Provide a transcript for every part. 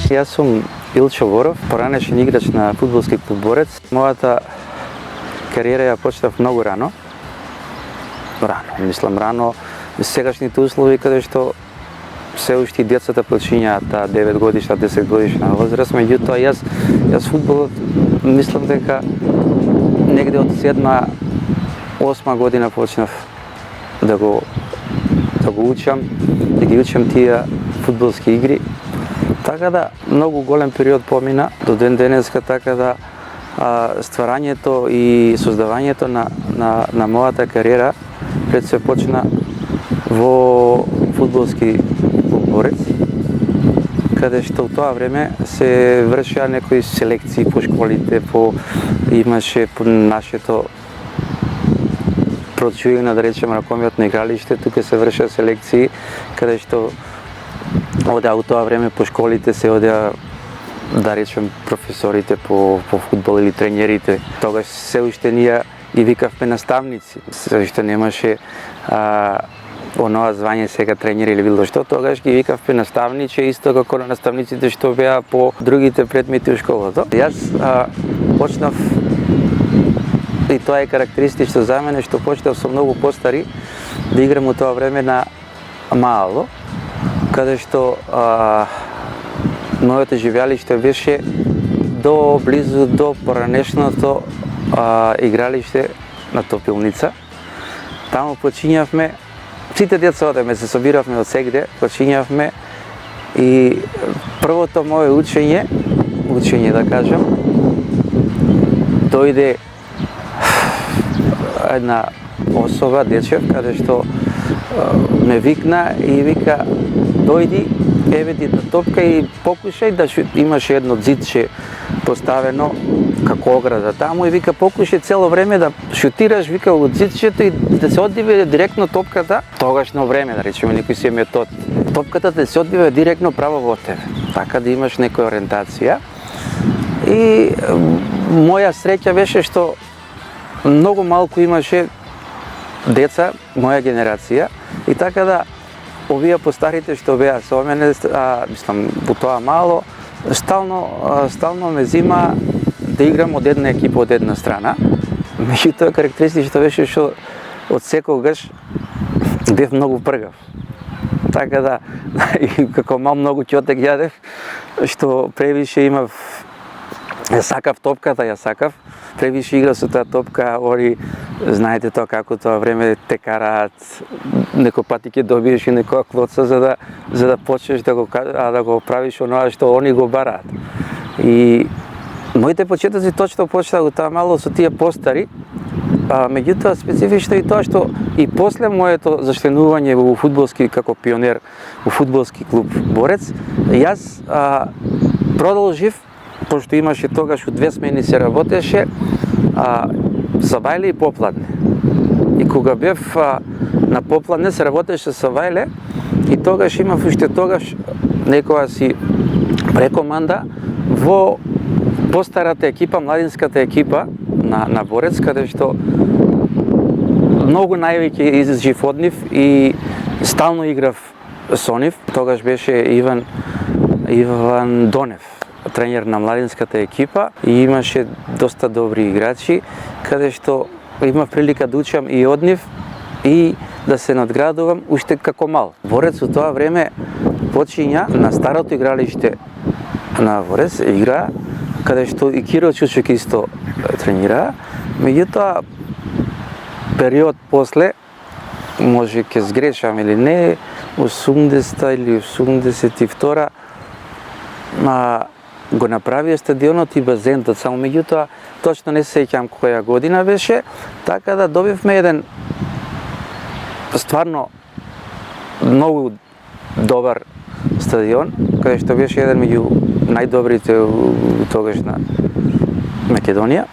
Јас сум Илчо Воров, поранешен играч на фудбалски клуб Борец. Мојата кариера ја почнав многу рано. Рано, сегашните услови каде што се уште децата почињаат 9 годишна, 10 годишна возраст, меѓутоа јас фудбалот мислам дека негде од 7-8 година почнав да го учам, да ги учам тие фудбалски игри. Така да многу голем период помина до ден денеска, така да стварањето и создавањето на мојата кариера пред се почна во фудбалски клуб Борец, каде што во тоа време се вршеа некои селекции по школите, имаше по нашето прочујено, да речем, ракомјатно игралиште, тука се вршеа селекции, каде што одеа во тоа време по школите, се одеа, да речем, професорите по фудбал или тренерите. Тогаш се уште ние ги викавме наставници, се уште немаше оноа звање сега тренер или било што, тогаш ги викавме наставниче, исто како на наставниците што беа по другите предмети во школата. Јас почнав, и тоа е карактеристично за мене, што почнав со многу постари да играм во тоа време на мало, каде што моето живеалиште беше близу до поранешното игралиште на Топилница. Таму почињавме, сите деца одеме, се собиравме од сегде, почињавме и првото мое учење да кажам, дојде една особа, дечев, каде што ме викна и вика: дојди, еве ти топка и покушај да имаше едно дзидче поставено како ограда таму и вика покушај цело време да шутираш, вика, од дзидчето и да се одбива директно топката, тогашно време, да речеме, некој си метод, топката да се одбива директно право во тебе, така да имаш некоја ориентација. И моја среќа беше што многу малку имаше деца, моја генерација, и така да овие постарите што беа со мене, мислам, во тоа мало, стално ме зима да играм од една екипа, од една страна. Меѓутоа карактеристично беше што од секогаш бев многу пргав. Така да, и како мал многу ќотек јадев, што превише имав, ја сакав топката, превише игра со таа топка, ори знаете тоа како тоа време те караат, некој пати ќе добиеш и некоја клоца за да почнеш да го правиш оноа што они го бараат. И моите почетоци точно почнаа во таа мало со тие постари, меѓутоа специфично и тоа што и после моето заштенување во фудбалски како пионер во фудбалски клуб Борец, јас продолжив, пошто имаше тогаш 2 смени се работеше, Сабајле и Попладне. И кога бев на Попладне се работеше Сабајле и тогаш имав уште некоја си прекоманда во постарата екипа, младинската екипа на Борец, каде што многу највеќе изжив од нив и стално играв со нив. Тогаш беше Иван Донев, тренер на младинската екипа, и имаше доста добри играчи, каде што имав прилика да учам и од нив и да се надградувам уште како мал. Борец во тоа време почиња на старото игралиште на Борец игра, каде што и Киро Чучук исто тренира, меѓутоа период после, може ќе сгрешам или не, 80-та или 82-та, го направија стадионот и базентот, само меѓутоа точно не се сеќам која година беше, така да добивме еден стварно многу добар стадион, каде што беше еден меѓу најдобрите тогаш на Македонија,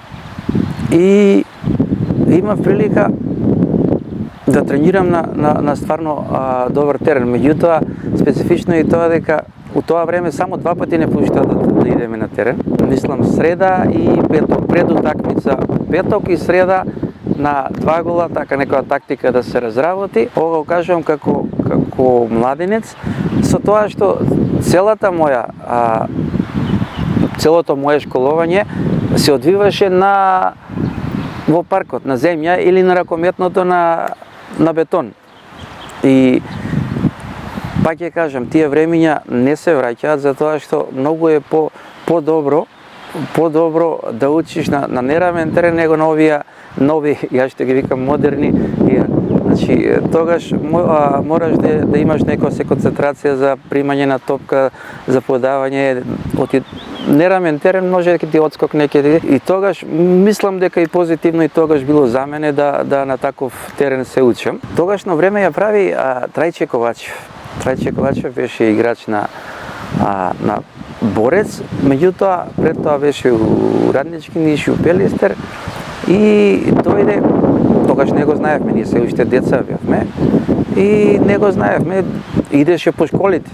и имав прилика да тренирам на стварно добар терен. Меѓутоа специфично и тоа дека у тоа време само 2 пати не пуштаа да идеме на терен. Мислам среда и петок, пред утакмица петок и среда на 2 гола, така некоја тактика да се разработи. Ова го кажувам како младенец, со тоа што целата моја целото мое школување се одвиваше во паркот, на земја или на ракометното на бетон. И пак ќе кажам, тие времиња не се враќаат затоа што многу е подобро да учиш на неравен терен него на овие нови, ја што ги викам модерни. Значи, тогаш мораш да имаш некоја концентрација за примање на топка, за подавање, нерамен терен може да ти одскок некаде. И тогаш мислам дека и позитивно и тогаш било за мене да на таков терен се учам. Тогашно време ја прави Трајче Ковачев. Трајче Ковачев беше играч на Борец, меѓутоа пред тоа беше у Раднички Ниш, у Пелистер и дојде, тогаш не го знаевме, ние се уште деца бевме и не го знаевме, идеше по школите.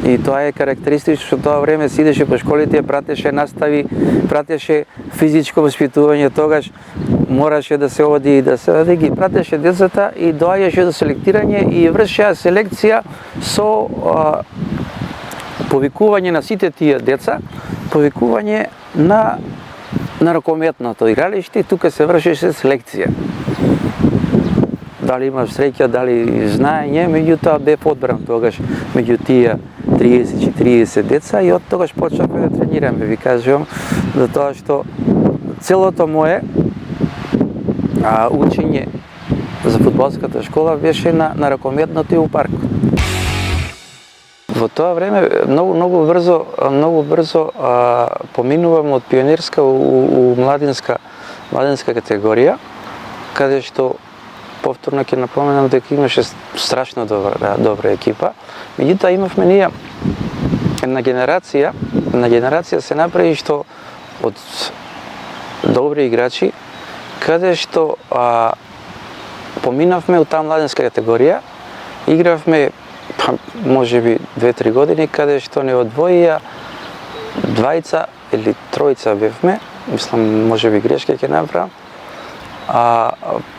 И тоа е карактеристично што тоа време се идеше по школите, пратеше настави, пратеше физичко воспитување, тогаш мораше да се оди и да се ги пратеше децата и доаѓаше до селектирање и вршеа селекција со повикување на сите тие деца, повикување на ракометното игралиште и тука се вршеше селекција. Дали имав среќа, дали знаење, меѓутоа бев одбран тогаш меѓу тие 30-40 деца и од тогаш почнавме да тренираме, ви кажувам, затоа што целото мое учење за фудбалската школа беше на ракометното и у паркот. Во тоа време многу брзо поминувам од пионерска у младинска категорија, каде што повторно ќе напоменам дека имаше страшно добра екипа. Меѓутоа имавме ние една генерација се направи што од добри играчи, каде што поминавме у таа младинска категорија, игравме можеби 2-3 години, каде што не одвоија двајца или тројца бевме, мислам можеби грешка ќе направам.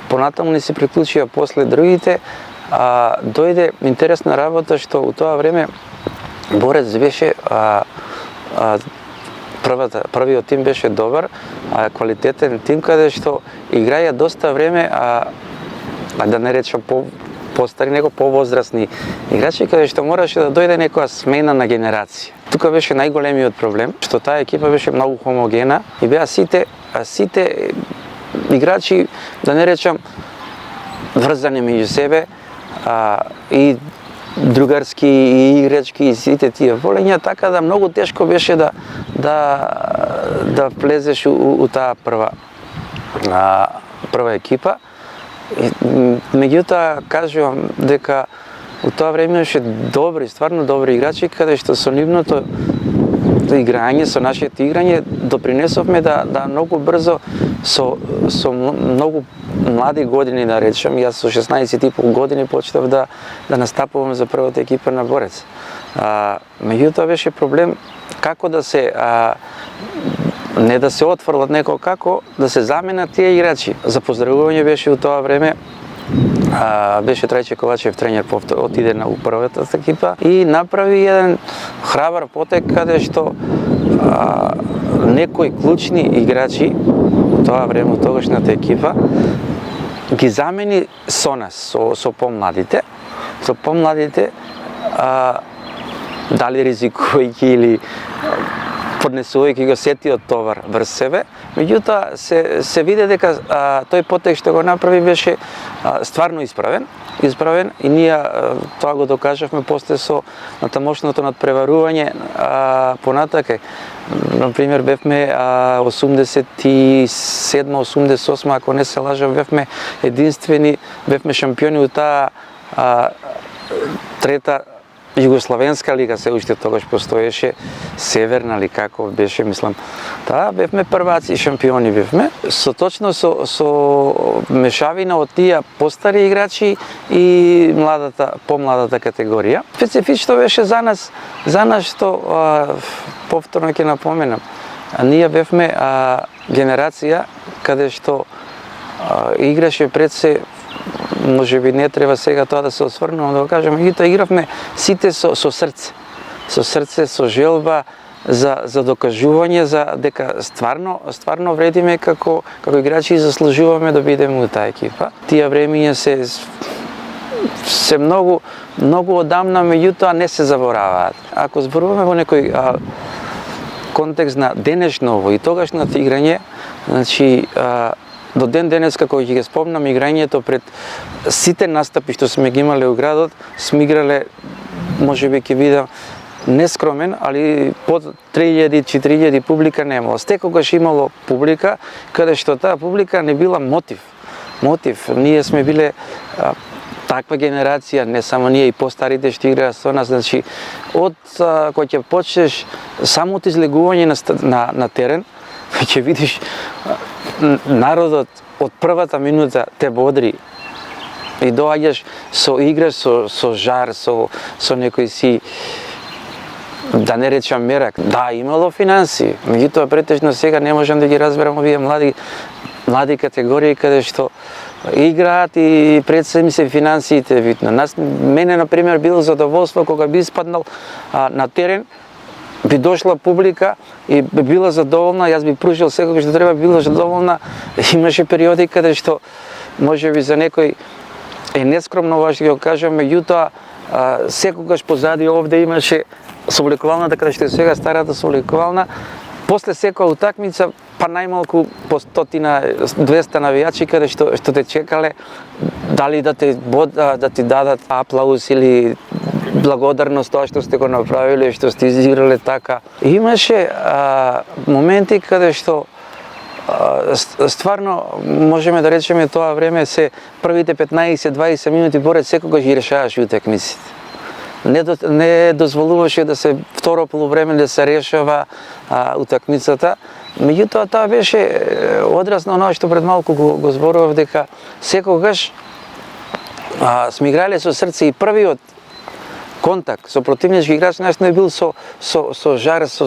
Понатаму не се приклучија после другите. Дојде интересна работа што у тоа време Борец беше првиот тим беше добар, квалитетен тим каде што играја доста време, да не речам постари, него повозрасни играчи, каде што мораше да дојде некоја смена на генерација. Тука беше најголемиот проблем, што таа екипа беше многу хомогена и беа сите играчи, да не речам, врзани меѓу себе и другарски и играчки и сите тие волења, така да многу тешко беше да влезеш у таа прва екипа. Меѓутоа кажувам дека у тоа време имаше стварно добри играчи, каде што со нивното играње, со нашето играње допринесовме да многу брзо со многу млади години, да речем, јас со 16,5 години почнав да настапувам за првата екипа на Борец. Меѓутоа беше проблем како да се не да се отфрлат, неко како да се заменат тие играчи. За поздравување беше у тоа време беше Трајче Ковачев тренер, отиде на првата екипа и направи еден храбар потек каде што некои клучни играчи у тоа време, тогашната екипа, ги замени со нас, со помладите. Со помладите, дали ризикувајќи или поднесувајќи го сетиот товар врз себе, меѓутоа се виде дека тој потек што го направи беше стварно исправен и ние тоа го докажавме после со натамошното надпреварување понатака. Например, бевме 87-88, ако не се лажам, бевме единствени, бевме шампиони у таа трета Југославенска лига, се уште тогаш постоеше, Северна ли како беше, мислам. Таа бевме прваци, шампиони бевме, точно со мешавина од тие постари играчи и помладата категорија. Специфично беше за нас што повторно ќе напоменам. Ние бевме генерација каде што играше пред се, можеби не треба сега тоа да се осврнувам, да го кажам, меѓутоа игравме сите со срце. Со срце, со желба, за докажување за дека стварно вредиме како играчи и заслужуваме да бидеме у таа екипа. Тие времиња се многу одамна, меѓутоа не се забораваат. Ако зборуваме во некој контекст на денешново и тогашното играње, значи до ден денес како ќе ги спомнам играњето пред сите настапи што сме ги имале у градот, сме играле, можеби ќе бидам нескромен, али под 3000-4000 публика немало. Секогаш имало публика, каде што таа публика не била мотив. Ние сме биле таква генерација, не само ние, и постарите што играат со нас, значи од кога ќе почнеш самото излегување на терен, ќе видиш народот од првата минута те бодри и доаѓаш со играш со жар, со некој си, да не речам мерак. Да, имало финанси, меѓутоа претежно сега не можам да ги разберам овие млади категории каде што играат и пред се ми се финансиите битно. Мене на пример било задоволство кога би испаднал на терен, би дошла публика и би била задоволна, јас би пружил секогаш што треба, била задоволна. Имаше периоди каде што можеби за некој е нескромно ова што ќе го кажам, меѓутоа секогаш позади овде имаше соблекувалната, каде што е сега старата соблекувална. После секоја утакмица, па најмалку по 100-200 навијачи каде што те чекале, дали да ти дадат аплауз или благодарност тоа што сте го направиле, што сте изиграле така. Имаше моменти каде што стварно можеме да речеме тоа време се првите 15-20 минути поред секогаш ги решаваше утакмиците. Не дозволуваше да се второ полувреме да се решава утакмицата. Меѓутоа тоа беше одраз на оноа што пред малку го зборував, дека секогаш сме играле со срце и првиот контакт со противнички играч најсно е бил со жар, со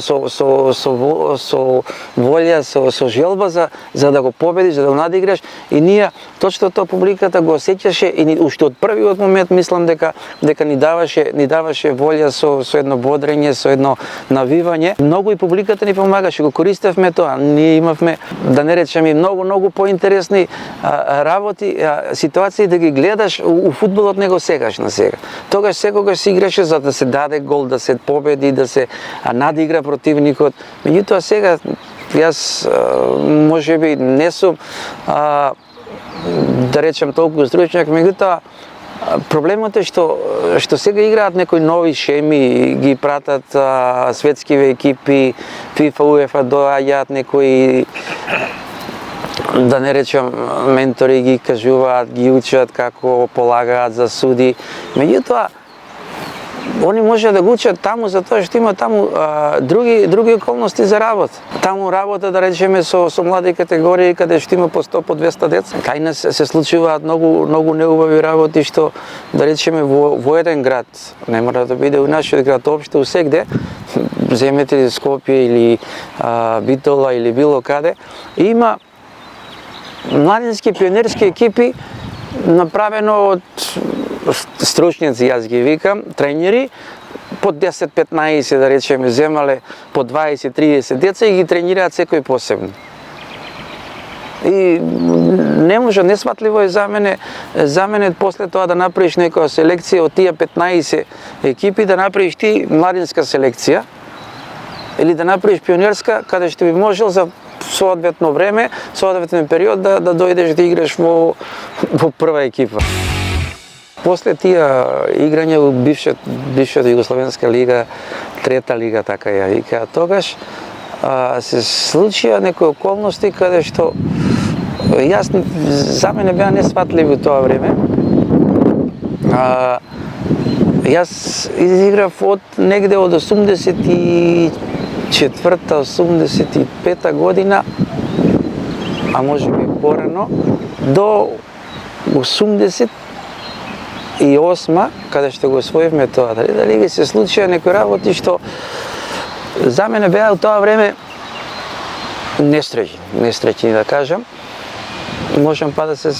волја, со желба за да го победиш, за да го надиграш, и ние точно тоа публиката го осеќаше и уште од првиот момент мислам дека ни даваше волја со едно бодрење, со едно навивање. Многу и публиката ни помагаше, го користевме тоа. Ние имавме, да не речеме, многу поинтересни работи, ситуации да ги гледаш у фудбалот него сегаш на сега. Тогаш секогаш се играше за да се даде гол, да се победи, да се надигра противникот. Меѓутоа сега јас можеби не сум да речем толку стручњак, меѓутоа проблемот е што сега играат некои нови шеми, ги пратат светскиве екипи, FIFA, UEFA, доаѓаат некои, да не речем, ментори ги кажуваат, ги учат како полагаат за суди. Меѓутоа они може да го учат таму затоа што има таму други околности за работа. Таму работа, да речеме, со млади категории каде што има по 100, по 200 деца. Кај нас се случуваат многу неубави работи што, да речеме, во еден град, не мора да биде у нашиот град, општо у сегде, земете Скопје или Битола или било каде, има младински пионерски екипи направено од стручњаци, јас ги викам, тренери, по 10-15, да речеме, земале по 20-30 деца и ги тренираат секој посебно. И не може, несватливо е за мене после тоа да направиш некоја селекција од тие 15 екипи, да направиш ти младинска селекција или да направиш пионерска, каде што би можел за соодветно време, соодветен период да дојдеш да играш во прва екипа. После тие играње во бившата Југословенска лига, трета лига, така ја вика, тогаш се случија некои околности каде што за мене беа несватливи тоа време. Јас изиграв од негде од 84-85 година, а може би порано, до 88, каде што го освоивме тоа. Дали ги се случија некои работи што за мене беа у тоа време несреќни да кажам. Можам па да се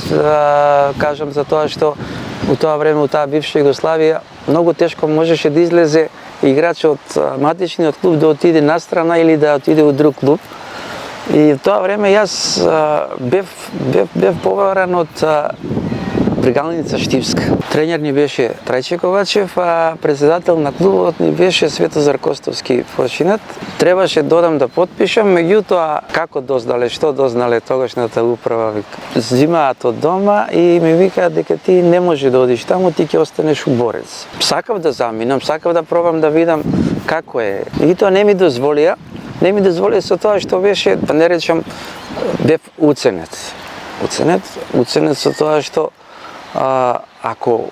кажам за тоа што у тоа време, у таа бивша Југославија, многу тешко можеше да излезе играч од матичниот клуб да отиде на страна или да отиде во друг клуб. И в тоа време јас бев поварен од Бригалница Штивска. Тренер ни беше Трајче Ковачев, а председател на клубот ни беше Светозар Костовски Форшинат. Требаше додам да потпишам, меѓутоа како дознале, што дознале тогашната управа, зимаат од дома и ми викаат дека ти не може да одиш таму, ти ќе останеш у Борец. Сакав да заминам, сакав да пробам да видам како е. И тоа не ми дозволија. Не ми дозволија со тоа што беше, да не речам, бев уценет. Уценет со тоа што ако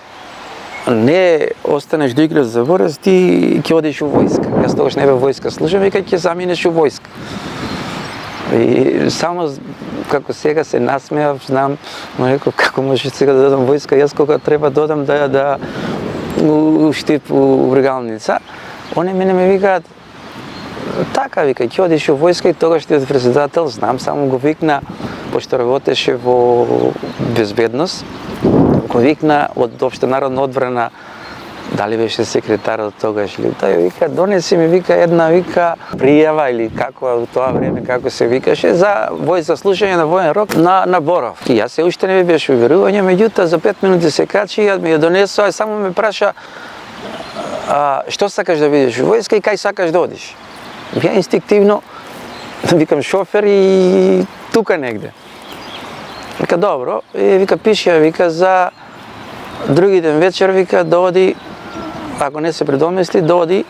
не останеш да играш за Борец, ти ќе одиш у војска. Јас тогаш не бев војска служам и ќе заминеш у војска. И само како сега се насмеав, знам, но реков како може сега да додам војска, јас кога треба додам да у Штип у Бригалница, они мене ме викаат така, вика, ќе одиш у војска и тогашниот председател, знам, само го викна, пошто работеше во безбедност, го викна од Општенародна одбрана, дали беше секретарот тогаш или тој вика, донеси ми, вика, една, вика, пријава или како во тоа време, како се викаше, за слушање на воен рок на Боров. И јас се уште не ми беше уверување, меѓутоа за 5 минути се качи, ја ми ја донесоа, само ме праша што сакаш да видиш во војска и кај сакаш да одиш. Ја инстинктивно викам шофер и тука негде. Вика добро, и вика пише, вика за други ден вечер, вика да оди, ако не се предомисли, да оди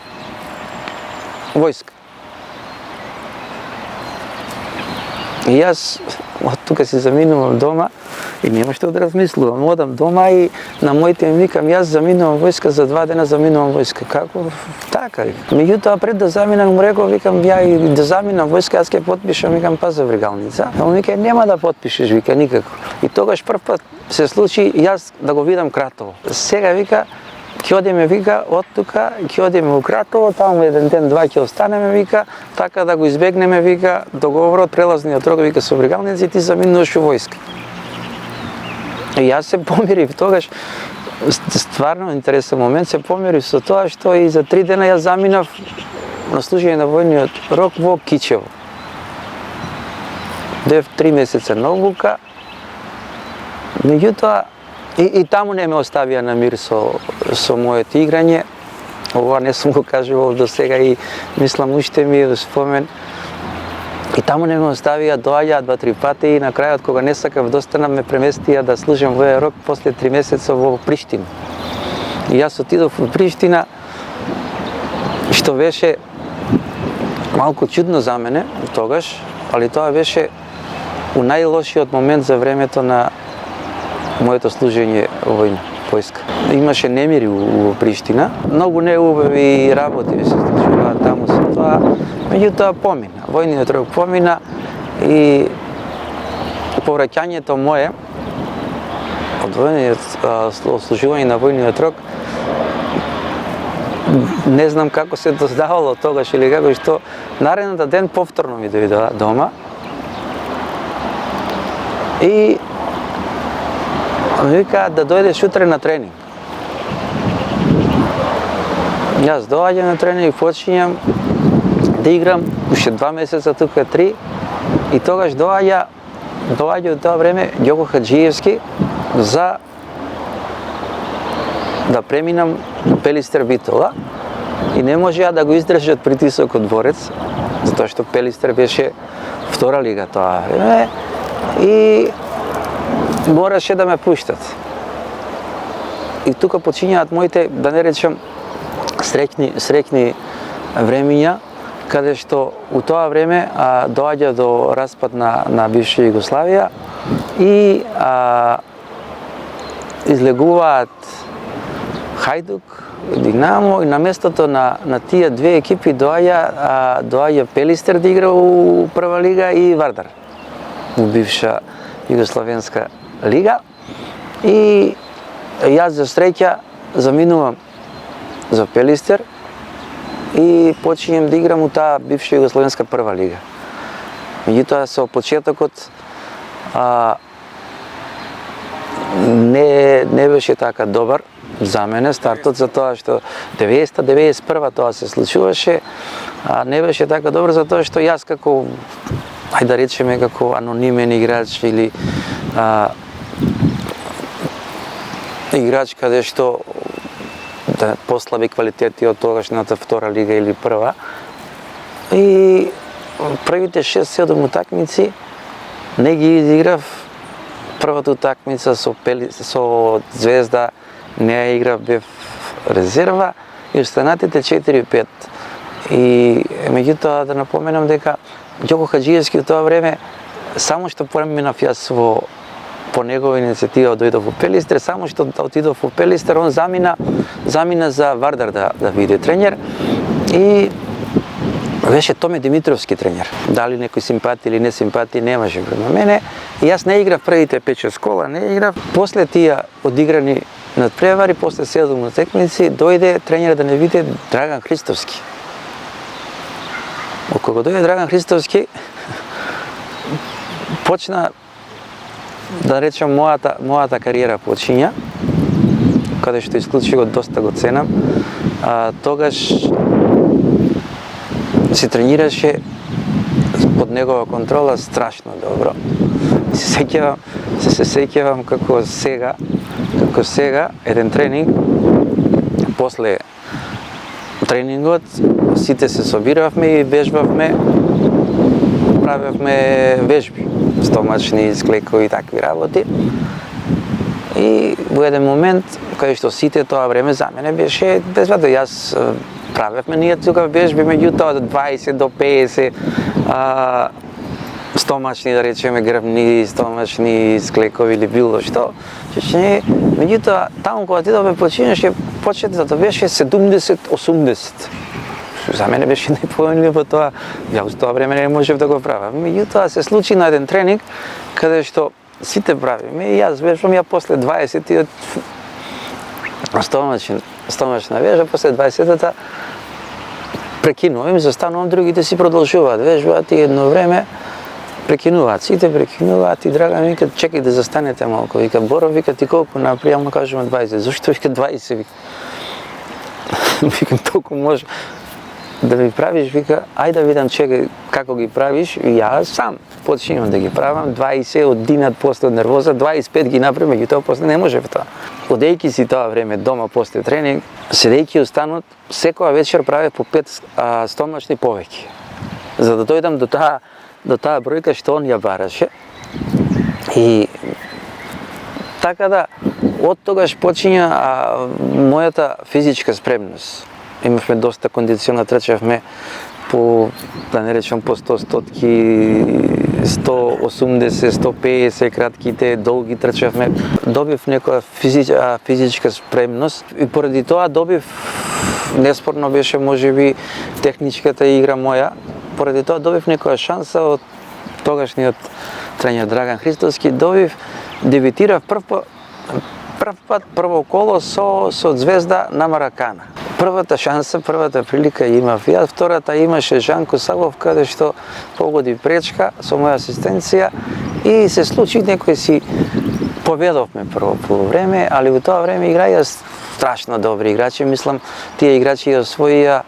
војска. И јас од тука си заминувам дома и нема што да размислувам. Одам дома и на моите ми викам, јас заминувам војска, за 2 дена заминувам војска. Како? Така. Меѓутоа пред да заминам му реков, викам, ја и да заминам војска, јас ќе потпишам, викам, па за Бригалница. А он вика, нема да потпишеш, вика, никако. И тогаш прв пат се случи јас да го видам Кратово. Сега вика, ќе одиме, вика, од тука, ќе одиме у Кратово, таму еден ден, два ќе останеме, вика, така да го избегнеме, вика, договорот, прелазниот рок, вика, со Бригалница и ти заминуваш у војска. И јас се помирив тогаш, стварно интересен момент, се помирив со тоа што и за 3 дена јас заминав на служење на војниот рок во Кичево. Бев 3 месеца на обука, меѓутоа и таму не ме оставија на мир со моето играње. Ова не сум го кажувал до сега и мислам уште ми е спомен. И таму не ме оставија, доаѓаа 2-3 пати и на крајот кога не сакав да останам, ме преместија да служам воен рок после 3 месеца во Приштина. И јас отидов во Приштина, што беше малку чудно за мене тогаш, али тоа беше у најлошиот момент за времето на моето служење во војска. Имаше немири во Приштина, многу неубави работи се случуваат таму со тоа, меѓутоа помина. Војниот рок помина и повраќањето мое од служување на војниот рок, не знам како се доздавало тогаш или како што, наредната ден повторно ми дојдоа дома и ми викаат да дојдеш утре на тренинг. Јас доаѓам на тренинг и почињам да играм уште 2 месеца, тука 3, и тогаш доаѓа од тоа време Ѓоко Хаџиевски за да преминам Пелистер Битола и не можеа да го издржат притисокот Борец, затоа што Пелистер беше втора лига тоа време и мораше да ме пуштат. И тука почињаат моите, да не речем, среќни времиња, каде што у тоа време доаѓа до распад на бивша Југославија и излегуваат Хајдук, Динамо и на местото на тие две екипи доаѓа Пелистер да игра у прва лига и Вардар у бивша Југославенска лига. И јас за среќа заминувам за Пелистер и почињам да играм у таа бивша Југословенска прва лига. Меѓутоа со почетокот не беше така добар за мене стартот, за тоа што 90-91 тоа се случуваше, не беше така добар за тоа што јас како, ајде да речеме, како анонимен играч или играч каде што да послаби квалитети од тогашната втора лига или прва. И првите 6-7 утакмици не ги изиграв. Првата утакмица со Звезда не ја играв, бев резерва, и останатите 4-5. И меѓутоа да напоменам дека Ѓоко Хаџиевски во тоа време, само што преминав јас по негова иницијатива дојдов во Пелистер, само што отидов во Пелистер, он замина за Вардар да биде тренер и беше Томе Димитровски тренер. Дали некој симпатија или не симпатија немаше према мене. И јас не играв првите 5-6 кола, не играв. После тие одиграни надпревари, после 7 утакмици, дојде тренер да не биде Драган Христовски. Кога дојде Драган Христовски, почна, да речем, мојата кариера почиња, каде што исклучиво доста го ценам. Тогаш се тренираше под негова контрола страшно добро. Се сеќавам како сега еден тренинг, после тренингот сите се собиравме и вежбавме, правевме вежби, стомачни, склекови и такви работи. И во еден момент, кај што сите тоа време за мене беше безвадно, јас правевме ние тука вежби, меѓутоа од 20 до 50 стомачни, да речеме, грбни, стомачни, склекови или било што. Меѓутоа, таму кога отидовме почетот беше 70-80. За мене беше непоемливо тоа, ја во тоа време не можев да го правам. Меѓутоа се случи на еден тренинг каде што сите правиме и јас вежбам, ја после 20 стомачна вежба, после 20-та прекинувам и застанувам, другите си продолжуваат вежбаат и едно време прекинуваат, сите прекинуваат и Драган вика, чекај да застанете малку, вика, Боро, вика, ти колку напри, му кажувам 20, зашто вика 20, вика. Викам, толку може да ми правиш, вика, ајде да видам чекај како ги правиш, и јас сам починам да ги правам, 20 од динат после од нервоза, 25 ги направи, меѓутоа после не можев тоа. Одејќи си тоа време дома после тренинг, седејќи останот, секоја вечер правев по 5 стомачни повеќе. За да дојдам до таа бројка што он ја бараше. И така да, од тогаш почиња мојата физичка спремност. Имавме доста кондициона, трчавме по, да не речам, по 100 стотки, 180, 150 кратките, долги трчавме. Добив некоја физичка спремност и поради тоа добив, неспорно беше можеби техничката игра моја, поради тоа добив некоја шанса од тогашниот тренер Драган Христовски, дебитирав прво коло со Звезда на Маракана. Првата шанса, првата прилика имав јас, втората имаше Жанко Савов, каде што погоди пречка со моја асистенција и се случи некој си поведовме прво полувреме, али во тоа време играја страшно добри играчи, мислам, тие играчи ја освоија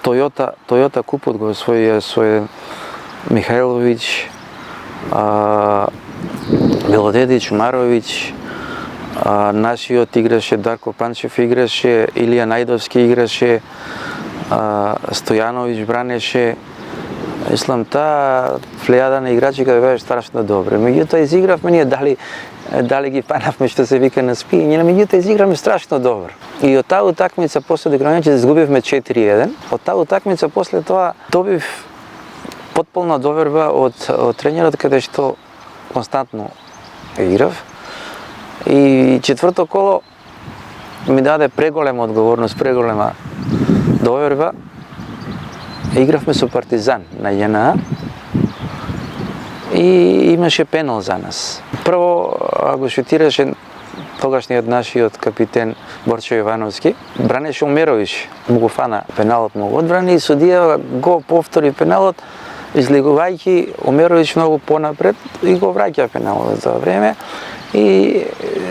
Тојота купот го освоија со Михајловиќ, Белодедич, Маровиќ, нашиот играше, Дарко Панчев играше, Илија Најдовски играше, Стојановиќ бранеше. Мислам, таа плејада на играчи каде беше страшно добре. Меѓутоа изигравме ние, дали ги панавме што се вика на спиење, меѓутоа изигравме страшно добро. И од таа утакмица после одигравањето изгубивме 4-1. Од таа утакмица после тоа добив потполна доверба од тренерот, каде што константно играв. И четврто коло ми даде преголема одговорност, преголема доверба. Игравме со Партизан на ЈНА и имаше пенал за нас. Прво го шутираше тогашниот нашиот капитен Борчо Јовановски, бранеше Омеровиќ, му го фана пеналот, му го одбрани и судија го повтори пеналот излегувајќи Омеровиќ многу понапред и го враќа пеналот за време. И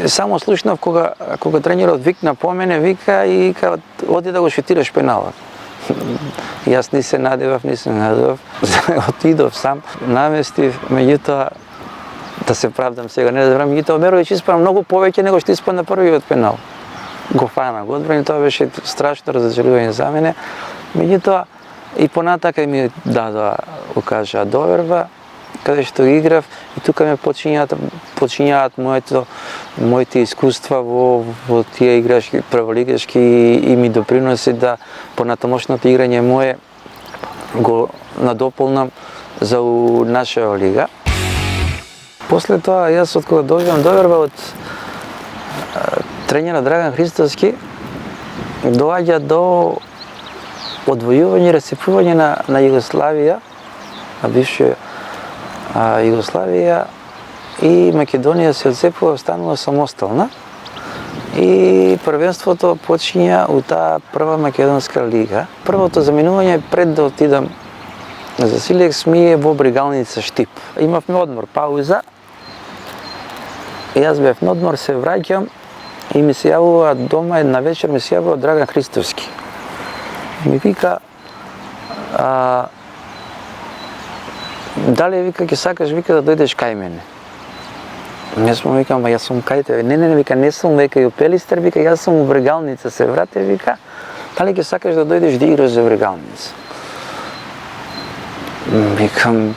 само слушнав кога тренерот викна по мене, вика и оди да го шутираш пеналот. Јас не се надевав. Отидов сам, наместив, меѓутоа да се правдам сега, не да време, меѓутоа Омеровиќ испадна многу повеќе него што испадна првиот пенал. Го фана, го одбрани, тоа беше страшно разочарување за мене. Меѓутоа и понатака ми дадоа, кажа, доверба, каде што играв и тука ме почињаат моите искуства во тие играчки прволигашки и ми доприноси да понатамошното играње мое го надополнам за нашава лига. После тоа јас од кога добивам доверба од тренерот Драган Христовски, доаѓа до одвојување и расцепување на Југославија, на бивша Југославија, и Македонија се одцепува, станува самостална и првенството почиња у таа прва македонска лига. Првото заминување пред да отидам за Силекс ми е во Брегалница Штип. Имавме одмор, пауза. Јас бев на одмор, се враќам и ми се јавува дома една вечер, ми се јавува Драган Христовски. Ми вика, дали вика ќе сакаш вика да дојдеш кај мене? Јас му викам, јас сум кај тебе. Не, вика, не сум века и у Пелистер, вика, јас сум у Брегалница, се врате, вика, дали ќе сакаш да дојдеш да играш за Брегалница? Викам,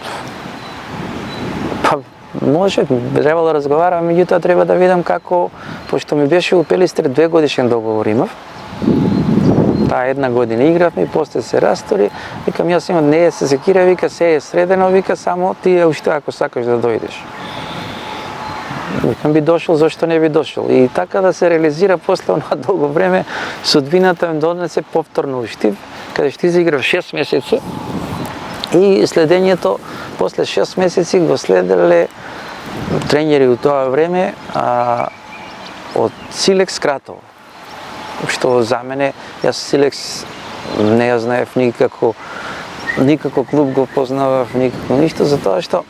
па може, треба да разговарам, меѓутоа треба да видам како, пошто ми беше у Пелистер 2 годишен договор имав. Таа 1 година игравме и после се растори. Викам, јас имам, не се секира, вика, се е средено, вика, само ти уште ако сакаш да дојдеш. Викам, би дошол, зашто не би дошол? И така да се реализира после онаа долго време, судбината ме донесе повторно у Штип, каде што изиграв 6 месеци. И следењето, после 6 месеци го следеле тренери у тоа време од Силекс Кратово. Што за мене, јас Силекс не ја знаев никако клуб го познавав, никако ништо, затоа што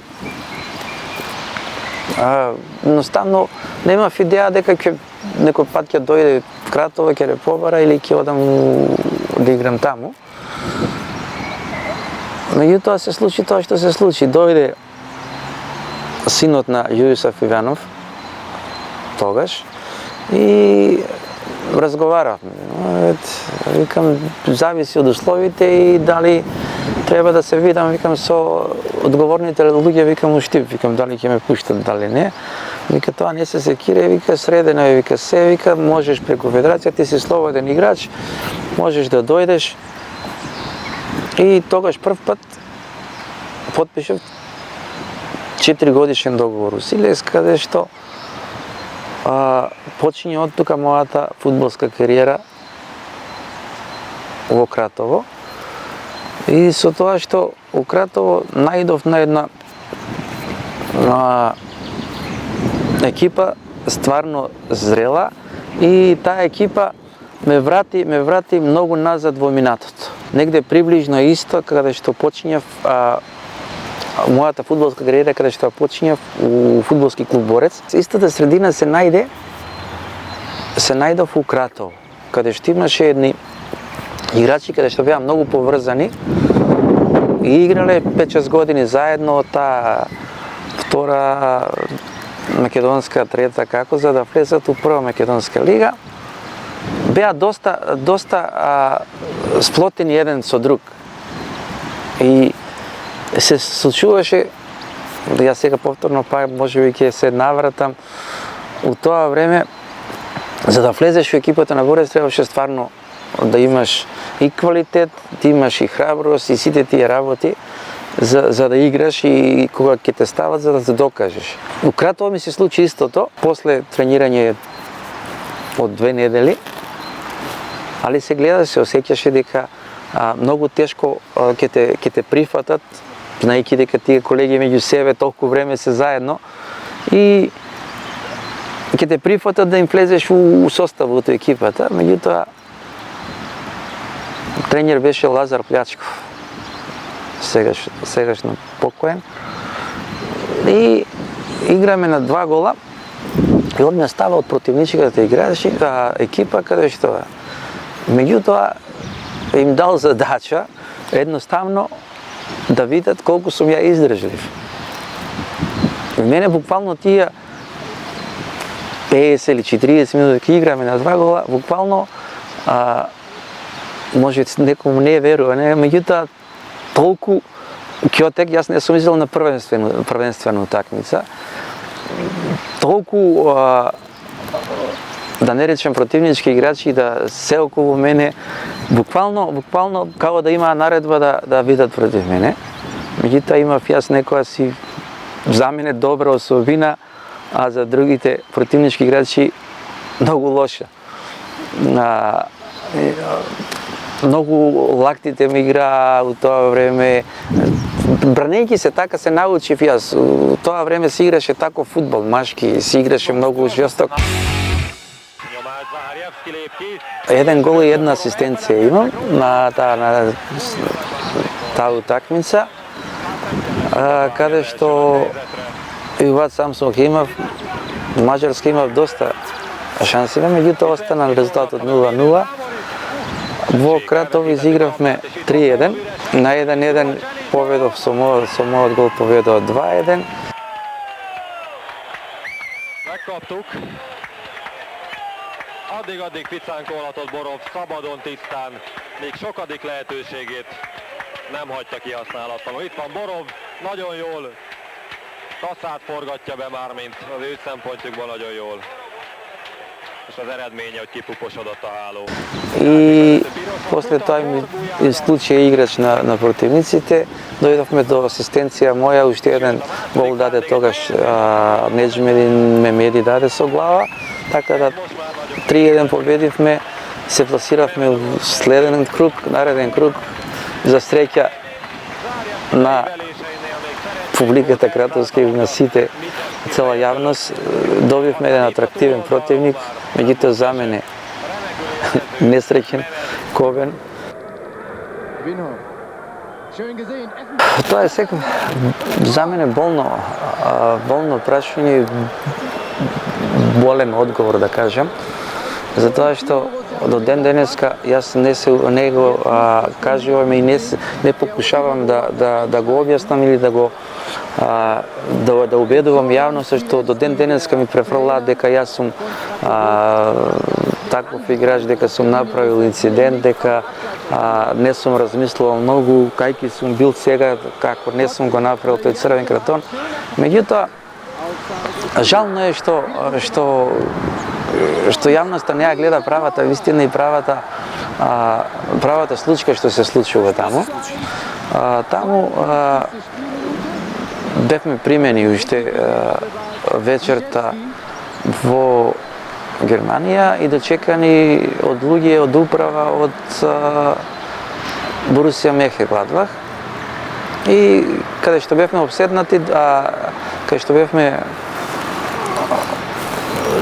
едноставно немав идеја дека некој пат ќе дојде в Кратово, ќе ме побара или ќе одам да играм таму. Меѓутоа се случи тоа што се случи. Дојде синот на Јујусов Иванов, тогаш, и разговаравме. Викам, зависи од условите и дали треба да се видам, викам, со одговорните луѓе, викам, у Штип, викам, дали ќе ме пуштат, дали не. Вика, тоа не се секира, вика, средено е, вика, се, вика, можеш преку федерација, ти си слободен играч, можеш да дојдеш. И тогаш прв пат потпишав 4 годишен договор у Силекс, каде што почиње од тука мојата фудбалска кариера во Кратово. И со тоа што у Кратово најдов на една екипа стварно зрела и таа екипа ме врати многу назад во минатото. Негде приближно исто каде што почињав мојата фудбалска кариера, каде што почињав у фудбалски клуб Борец. Истата средина се најдов у Кратово, каде што имаше едни играчи каде што беа многу поврзани и играле 5-6 години заедно од таа втора македонска, трета како, за да влезат у прва македонска лига. Беа доста сплотени еден со друг. И се случуваше, јас сега повторно па можеби ќе се навратам, у тоа време, за да влезеш во екипата на Борец, требаше стварно да имаш и квалитет, да имаш и храброст и сите тие работи за да играш и кога ќе те стават за да се докажеш. У Кратово ми се случи истото, после тренирање од 2 недели, али се гледа, се осеќаше дека многу тешко ќе те прифатат, знаејќи дека тие колеги меѓу себе толку време се заедно и ќе те прифатат да им влезеш у составот, у екипата. Меѓутоа, тренер беше Лазар Плячков. сегашно покоен. И играме на 2 гола и одне става од противничката екипа каде што меѓутоа им дал задача едноставно да видат колку сум ја издржлив. И мене буквално тие 50 или 40 минути ке играме на 2 гола, буквално може некому не верува, меѓутоа толку Кјотек, јас не сум изел на првенствена утакмица. Толку да не речем противнички играчи да се околу мене, буквално како да имаа наредба да видат против мене. Меѓутоа имав јас некоја си за мене добра особина, а за другите противнички играчи многу лоша. Многу лактите ми играа у тоа време. Бранејќи се така се научив јас. У тоа време се играше тако фудбал, машки, се играше многу жесток. 1 гол и 1 асистенција имам на таа утакмица, каде што и во Самсунг имав, Мажарска имав доста шанси, меѓутоа остана резултатот 0-0. Во Кратово изигравме 3-1, на 1-1 победов со мојот гол победов 2-1. Megkaptuk. Addig ficánkolhatott Borov szabadon, tisztán, még sokadik lehetőségét nem hagyta kihasználatlanul. Itt van Borov, nagyon jól kaszát forgatja be már, mint az ő szempontjukban nagyon jól. És az eredménye, hogy kipuposodott a háló. И после тоа ми случај играч на противниците, дојдовме до асистенција моја, уште еден гол даде тогаш Неджмедин Мемеди даде со глава, така да 3-1 победивме, се пласиравме у следен круг, нареден круг. За среќа на публиката кратовска и на сите, цела јавност, добивме еден атрактивен противник, меѓутоа за мене несреќен, Кобен. Тоа е секој за мене болно прашање и болен одговор, да кажам, затоа што до ден денеска јас не го кажувам и не покушавам да го објаснам или да убедувам јавноста што до ден денеска ми префрлаат дека јас сум таков играч, дека сум направил инцидент, дека не сум размислувал многу, кајки сум бил сега, како не сум го направил тој црвен картон. Меѓутоа, жално е што јавноста не ја гледа правата вистина и правата случка што се случува таму. Таму бевме примени уште вечерта во Германија и дочекани од луѓе од управа од Борусија Мехенгладбах. И каде што бевме обседнати, каде што бевме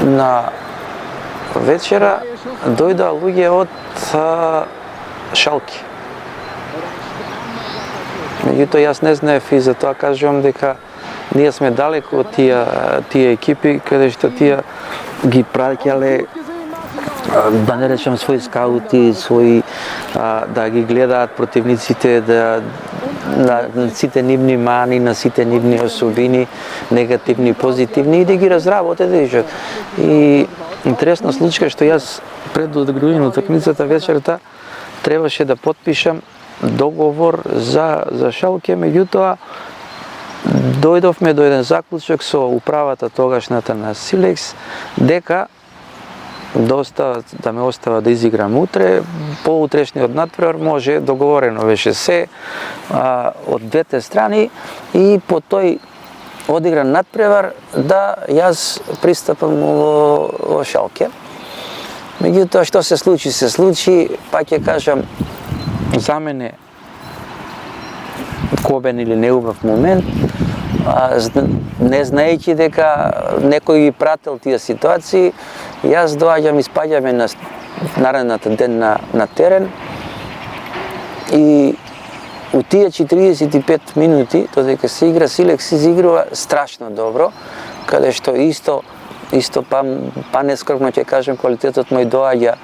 на вечера, дојдоа луѓе од Шалке. Меѓутоа јас не знаев и затоа кажувам дека ние сме далеко од тие екипи каде што тие ги праќале, да не речем, своји скаути, да ги гледаат противниците, на сите нивни мани, на сите нивни особини, негативни, позитивни, и да ги разработат. И интересна случка што јас пред одигрување на утакмицата вечерта требаше да потпишам договор за Шалке, меѓутоа дојдовме до еден заклучок со управата тогашната на Силекс дека да ме остава да изиграм утре, по утрешниот надпревар може, договорено беше се од двете страни, и по тој одигран надпревар да јас пристапам во Шалке. Меѓутоа што се случи, пак ќе кажам, за мене кобен или неубав момент, не знаејќи дека некој ги прател тие ситуации, јас доаѓам и спаѓаме на наредната ден на терен и у тие 45 минути, додека се игра, Силекс се изигрува страшно добро, каде што исто па нескромно ќе кажем, квалитетот мој доаѓа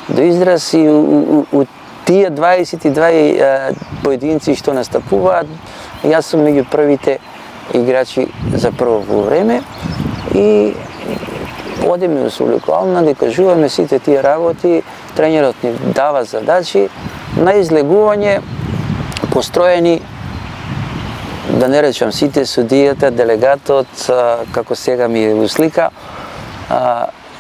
до израз и у тие 22 поединци што настапуваат, јас сум меѓу првите играчи за прво полувреме и одеме у Суликална, да кажуваме сите тие работи, тренерот ни дава задачи на излегување построени, да не речам сите, судијата, делегатот, како сега ми е услика,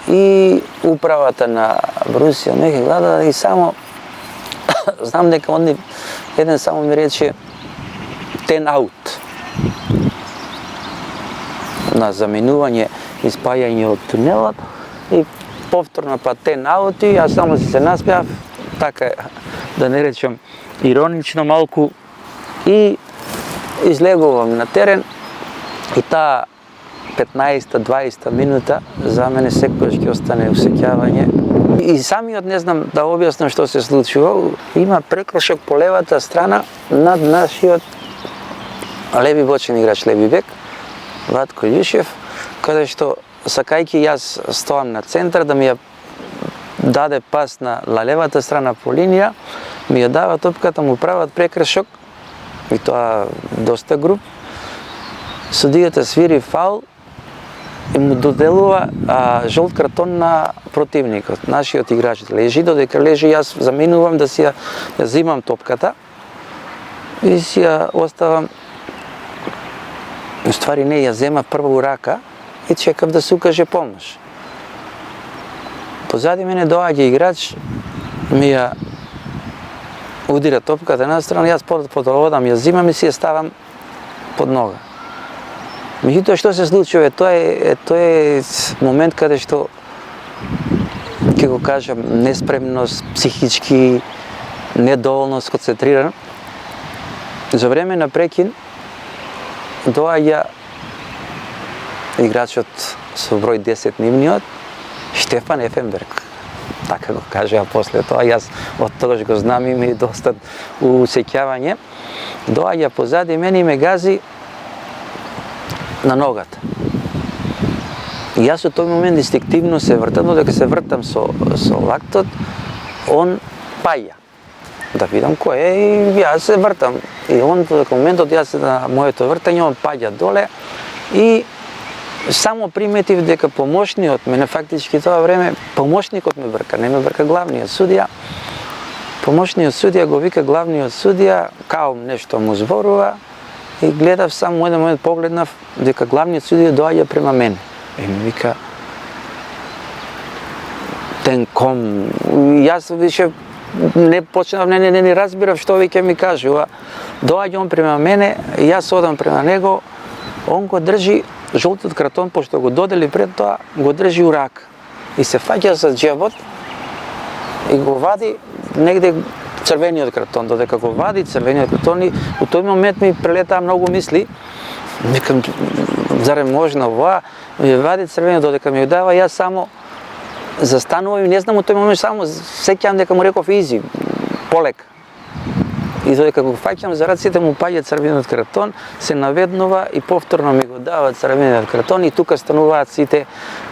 и управата на Борусија Мönchengladbach и само знам дека он еден само ми рече 10 аут на заменување и спајање од тунелот и повторно па 10 аути, јас само се наспеав, така да не речем иронично малку и излегувам на терен и таа 15-20 минута за мене секогаш ќе остане усеќавање. И самиот не знам да објаснам што се случува. Има прекршок по левата страна над нашиот леви бочен играч, леви бек, Ватко Јушев, каде што сакајќи јас стоам на центар да ми ја даде пас на левата страна по линија, ми ја дава топката, му прават прекршок и тоа доста груб. Судијата свири фаул и му доделува жолт картон на противникот. Нашиот играч лежи, додека лежи јас заминувам да си ја земам топката и си ја оставам. У ствари не, ја зема прво у рака и чекав да се укаже помош. Позади мене доаѓа играч, ми ја удира топката на страна, јас пододам, ја земам и си ја ставам под нога. Меѓутоа што се случува, тоа е момент каде што ќе го кажам неспремност, психички недоволно сконцентриран. За време на прекин доаѓа играчот со број 10 нивниот Штефан Ефенберг. Така го кажа после тоа, јас од тогаш го знам и ми доста усеќавање. Доаѓа позади мене и ме гази на ногата. И јас од тој момент инстинктивно се вртам, додека се вртам со лактот, он паја. Да видам кој е и јас се вртам. И он додека моментот јас на моето вртање, он паѓа доле и само приметив дека помошниот мене, фактички тоа време, помошникот ме брка, не ме брка главниот судија. Помошниот судија го вика главниот судија, као нешто му зборува и гледав само еден момент, погледнав дека главниот судија доаѓа према мене. И ми вика тенком. Јас више не почнав, не разбирав што веќе ми кажува. Доаѓа он према мене, јас одам према него, он го држи жолтот картон, пошто го додели пред тоа, го држи у рак. И се фаќа за џебот и го вади негде црвениот картон. Додека го вади црвениот картон, и у тој момент ми прелетаа многу мисли. Викам, заре можно ова? Ми вади црвениот, додека ми го дава, јас само застанувам и не знам у тој момент, само сеќам дека му реков изи, полека. И додека го фаќам за раците, му паѓа црвениот картон, се наведнува и повторно ми го дава црвениот картон и тука стануваат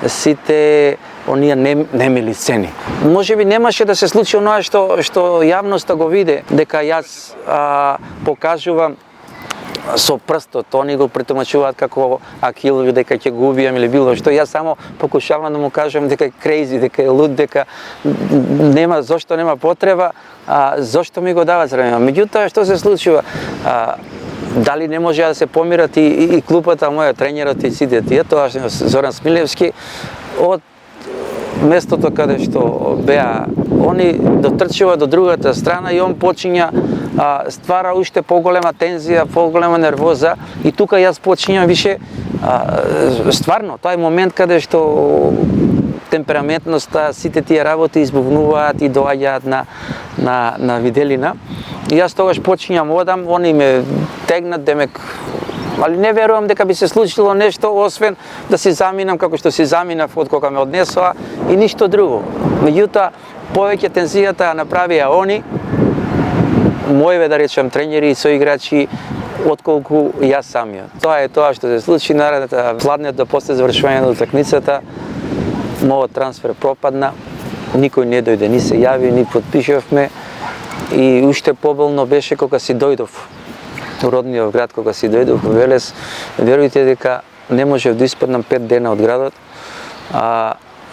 сите оние немили сцени. Можеби немаше да се случи оноа што јавноста го виде, дека јас покажувам со прстот, они го претумачуваат како Акил, дека ќе го убијам или било што. Јас само покушавам да му кажам дека е крейзи, дека е луд, дека нема зошто нема потреба, зошто ми го дава црвено. Меѓутоа што се случува? Дали не може да се помират и клупата моја, тренерот и сите тие, тоа Зоран Смилевски, од местото каде што беа они дотрчува до другата страна и он почиња ствара уште поголема тензија, поголема нервоза и тука јас почињам више стварно, тоа е момент каде што темпераментноста, сите тие работи избувнуваат и доаѓаат на виделина. И јас тогаш почињам одам, они ме тегнат, демек, али не верувам дека би се случило нешто освен да си заминам како што си заминав од кога ме однесоа и ништо друго. Меѓутоа, повеќе тензијата ја направија они, моеве, да речем, тренери и соиграчи, отколку јас самиот. Тоа е тоа што се случи наредната пладнето после завршување на утакмицата. Мојот трансфер пропадна, никој не дојде, ни се јави, ни потпишавме и уште поболно беше кога си дојдов у родниот град, кога си дојдов во Велес. Верујте дека не можев да испаднам 5 дена од градот.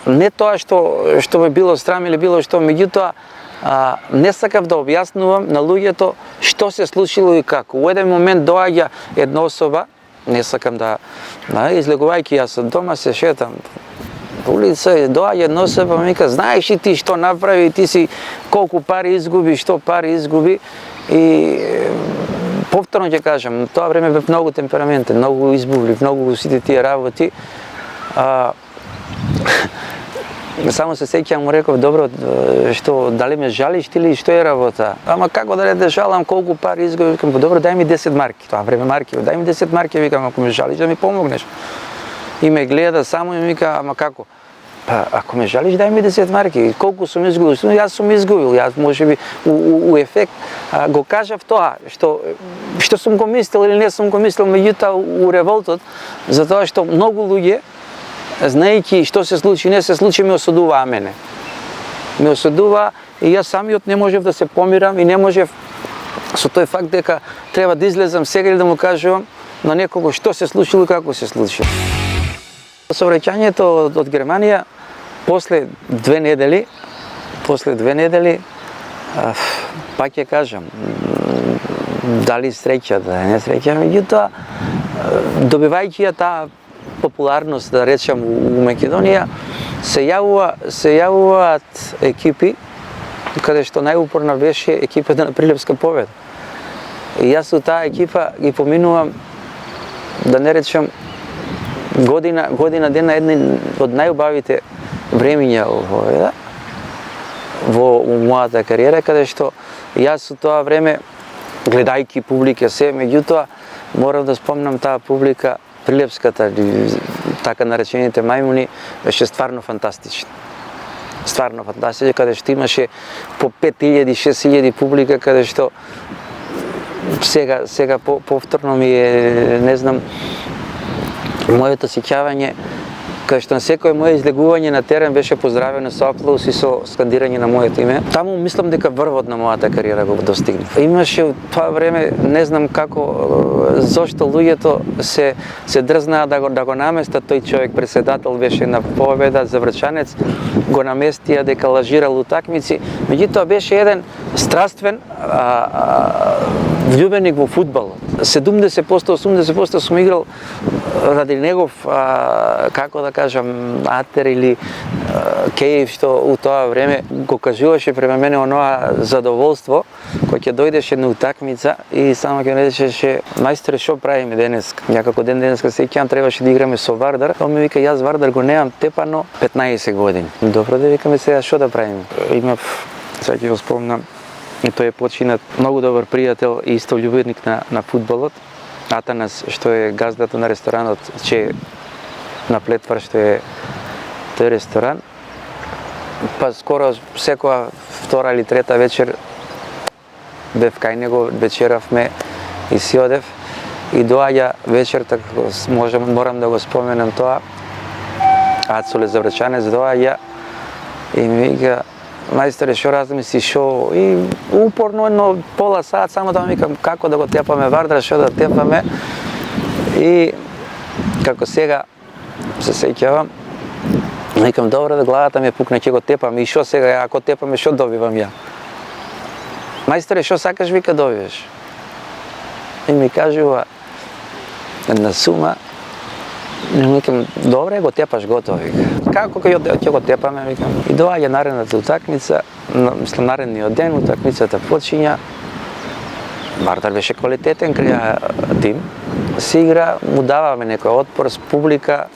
Не тоа што ме било страм или било што, меѓутоа не сакав да објаснувам на луѓето што се случило и како. У еден момент доаѓа една особа, не сакам да излегувајќи јас од дома се шетам по улица и доаѓа една особа, ми вика, знаеш ли ти што направи, ти си колку пари изгуби, што пари изгуби и повторно ќе кажам, тоа време бев многу темпераментен, многу избувлив, многу сите тие работи. Само се сеќавам, му реков, добро, што, дали ме жалиш или што е работа? Ама како да не те жалам, колку пари изгуби? Викам, добро, дај ми 10 марки, тоа време марки, дај ми 10 марки, викам, ако ме жалиш да ми помогнеш. И ме гледа само и ми вика, ама како? Па, ако ме жалиш, дај ми 10 марки, колку сум изгубил? Јас сум изгубил, јас можеби у ефект го кажав тоа, што сум го мислил или не сум го мислил, меѓутоа у револтот, затоа што многу луѓе, знаејќи што се случи, не се случи, ме осудуваа мене. Ме осудуваа и јас самиот не можев да се помирам и не можев со тој факт дека треба да излезам сега или да му кажувам на некого што се случило и како се случи. Со враќањето од Германија, после 2 недели, пак ќе кажам, дали среќа, да не среќа, меѓутоа, добивајќи ја таа популарност, да речем, у Македонија, се јавуваат екипи, каде што најупорна беше екипата на Прилепска победа. И јас у таа екипа ги поминувам, да не речем, година дена едни од најубавите времиња во мојата кариера, каде што јас у тоа време, гледајќи публика се, меѓутоа, морам да спомнам таа публика, Прилепската, така наречените мајмуни, беше стварно фантастична. Стварно фантастична, каде што имаше по 5000, 6000 публика, каде што сега повторно ми е, не знам, моето сеќавање, каде што на секој моје излегување на терен беше поздравено со аплауз и со скандирање на моето име. Таму мислам дека врвот на мојата кариера го достигнав. Имаше од тоа време, не знам како, зошто луѓето се дрзнаа да го наместат тој човек, председател беше на Победа, Заврчанец, го наместија дека лажирал утакмици. Меѓутоа беше еден страствен влюбеник во фудбалот. 70%, 80% сум играл ради негов, како да кажам, атер или кејф, што у тоа време го кажуваше према мене оноа задоволство, кој ќе дојдеше на утакмица и само ќе речеше, мајсторе, што правиме денес? Някако денеска сеќавам, требаше да играме со Вардар. Он ми вика, јас Вардар го немам тепано 15 години. Добро да викаме сега што да правиме? Имав, сега ќе го спомнам, и тој е починат многу добар пријател и исто љубеник на фудбалот, Атанас, што е газдата на ресторанот Че на Плетвар, што е тој ресторан. Па скоро секоја втора или трета вечер бев кај него, вечеравме и си одев. И доаѓа вечерта, морам да го споменам тоа, Ацоле Заврчанец доаѓа и ми вика, мајсторе, што размисли, што... И упорно едно пола сат, само да ми викам како да го тепаме Вардар, што да тепаме. И како сега се сеќавам, викам, добро, да главата ми е пукна, ќе го тепаме. И што сега, ако тепаме, што добивам ја? Мајсторе, што сакаш, вика, добиваш? И ми кажува една сума. И викам, добре, го тепаш, готово, вика. Како ќе го тепаме, викам. И доаѓа наредната утакмица, мислам наредниот ден, утакмицата почиња. Вардар беше квалитетен тим. Се игра, му даваме некој отпор с публика,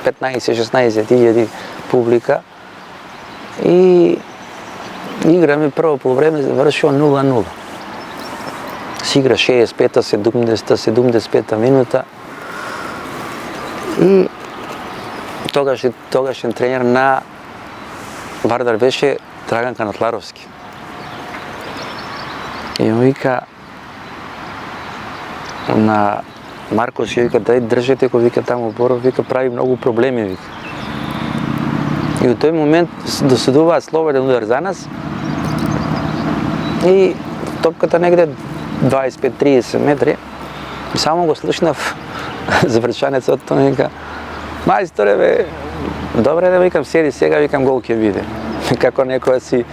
15-16 илјади публика. И играме прво полувреме, завршува 0-0. Се игра 65-та, 70-та, 75-та минута. И тогашен тренер на Вардар беше Драган Канатларовски. И му вика на Маркош, вика, дај држете го, вика, таму Боров, вика, прави многу проблеми, вика. И у тој момент досудуваат слободен удар за нас и топката негде 25-30 метри. И само го слушнав завршанецот, тој вика, мајсторе бе, добре да, викам, седи сега, викам, гол ќе биде. Како некоја си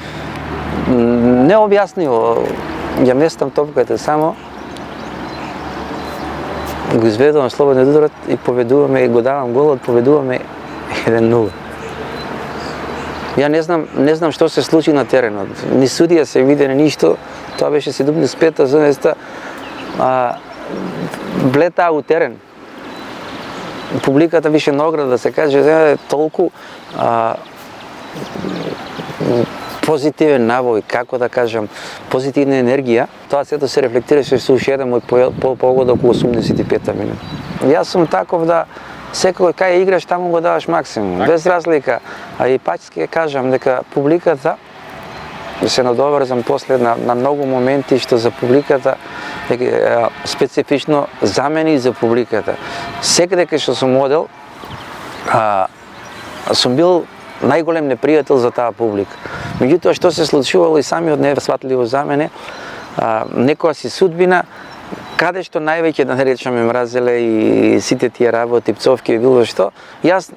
необјаснливо ја местам топката, само го изведувам слободен ударот и победуваме, и го давам голот, победуваме 1-0. Ја не знам што се случи на теренот. Ни судија се виде, ни ништо. Тоа беше 75-та, 80-та. Блетаа у терен. Публиката више на ограда, да се каже, толку позитивен навој, како да кажам, позитивна енергија. Тоа сето се рефлектираше со уште еден мој погодок околу 85-та минута. Јас сум таков да секој кај играш, таму го даваш максимум, без разлика. А и пак ќе кажам дека публиката, се надоврзам после на многу моменти што за публиката, специфично за мене и за публиката. Секаде кај што сум одел, сум бил најголем непријател за таа публика. Меѓутоа, што се случувало и самиот невсватливо за мене, некоја си судбина, каде што највеќе, да не речеме, мразеле и сите тие работи, пцовки и било што, јас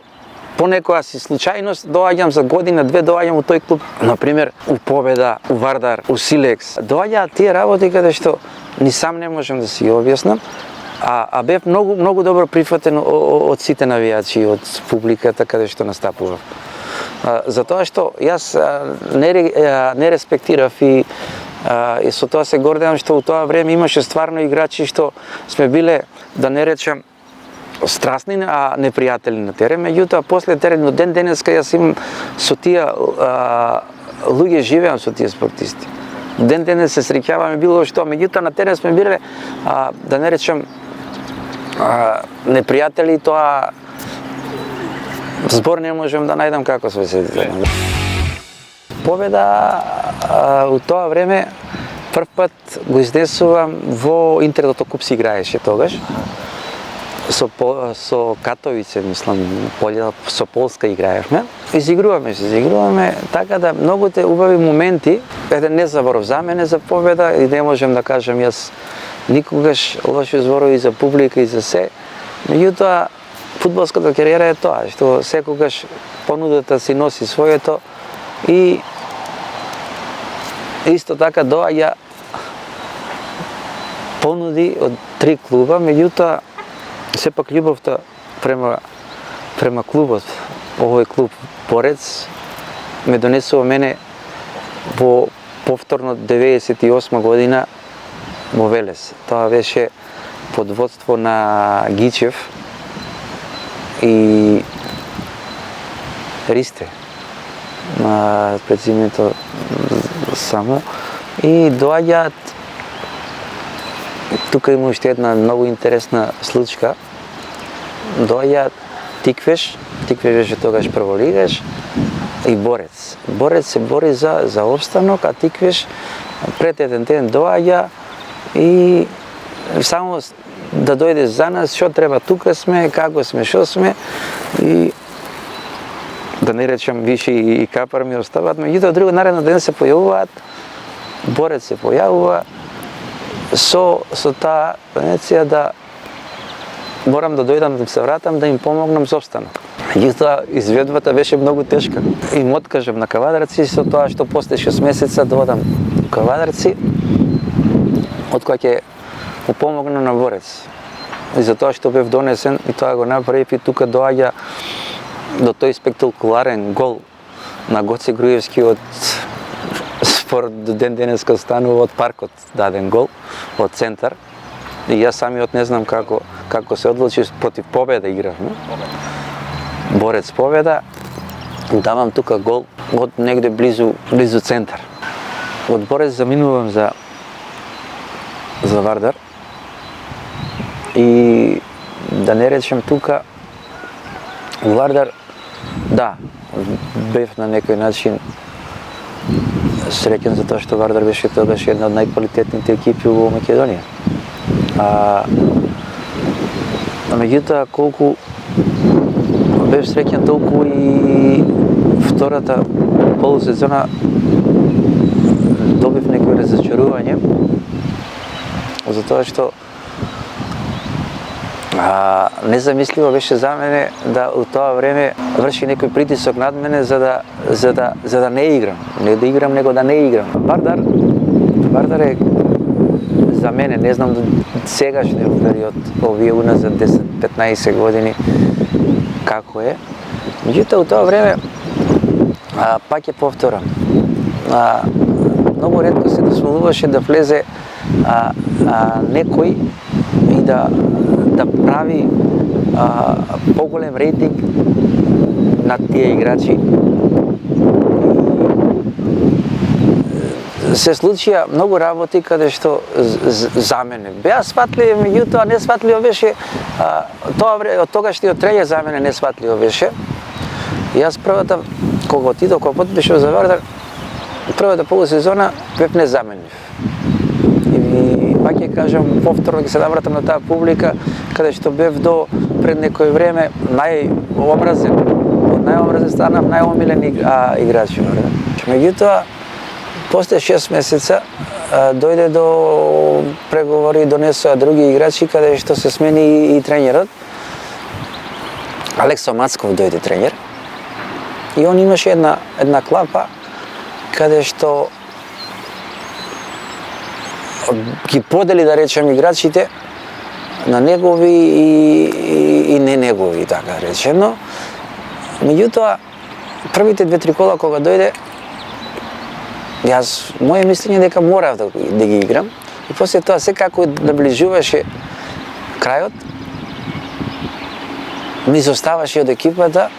по некоја си случајност доаѓам за година, две доаѓам у тој клуб, например, у Победа, у Вардар, у Силекс. Доаѓаат тие работи каде што ни сам не можам да си ги објаснам, а бев многу добро прифатен од сите навијачи, од публиката каде што настапував. Затоа што јас не респектирав и со тоа се гордеам што у тоа време имаше стварно играчи што сме биле, да не речем, страстни, а непријатели на терен. Меѓутоа, после терен, ден денеска јас имам со тие луѓе, живеам со тие спортисти. Ден денес се среќаваме било што, меѓутоа на терен сме биле, да не речем, непријатели, тоа збор не можем да најдам како се седите. Победа у тоа време прв пат го изнесувам во Интер Куп се играеше тогаш. Со Катовице, мислам, со Полска играевме. Изигруваме, така да многуте убави моменти, еден незаборов за мене за победа и не можем да кажам јас никогаш лоши зборови за публика и за се. Меѓутоа, фудбалската кариера е тоа, што секогаш понудата си носи своето и исто така доаѓа понуди од 3 клуба, меѓутоа сепак љубовта према клубот, овој клуб Борец, ме донесува мене во повторно 98 година во Велес. Тоа беше под водство на Гичев и Ристе, пред името само, и доаѓаат. Тука има уште една многу интересна случка. Доаѓаат Тиквеш беше тогаш прволигаш, и Борец. Борец се бори за опстанок, а Тиквеш пред еден ден доаѓа и само да дојде за нас, што треба, тука сме, како сме, што сме, и да не речем виши и капар ми остават, меѓутоа друго наредно ден се појавуваат, Борец се појавува со таа тенденција да морам да дојдам да се вратам, да им помогнам со опстанок. Меѓутоа изведбата беше многу тешка. Им откажам на Кавадарци со тоа што после 6 месеца да одам у Кавадарци, од која ќе му помогнам на Борец. И за тоа што бев донесен, и тоа го направив, и тука доаѓа до тој спектакуларен гол на Гоце Груевски од според до ден денеска станува од паркот даден гол од центар. И јас самиот не знам како се одлучи, против Победа игравме. Борец Победа, давам тука гол од негде близу центар. Од Борец заминувам за Вардар и да не речем тука Вардар, да, бев на некој начин среќен за тоа што Вардар беше тогаш една од најквалитетните екипи во Македонија. Меѓутоа, колку бев среќен, толку и втората полусезона добив некој разочарување, затоа што незамисливо беше за мене да у тоа време врши некој притисок над мене за да не играм. Не да играм, него да не играм. Вардар е за мене, не знам сегашниот период, овие уназад 10-15 години, како е. Меѓутоа, у тоа време, пак ќе повторам, многу ретко се дозволуваше да влезе некој и да прави поголем рейтинг на тие играчи. Се случија многу работи каде што за мене беа сватливи, меѓутоа несватливо беше од тогашниот тренер, за мене несватливо беше. Јас првата, кога отидов, кога потпишав за Вардар, првата полусезона бев незаменлив. И пак ќе кажам, повторно ќе се навратам на таа публика, каде што бев до пред некој време најомразен. Од најомразен станав најомилен играч. Меѓутоа, после 6 месеца дојде до преговори, донесоа други играчи, каде што се смени и тренерот. Алекса Мацков дојде тренер. И он имаше една клапа каде што ги подели, да речем, играчите на негови и не негови, така речено. Меѓутоа, првите 2-3 кола кога дојде, моје мислење дека морав да ги играм. И после тоа, секако наближуваше крајот, ми изоставаше од екипата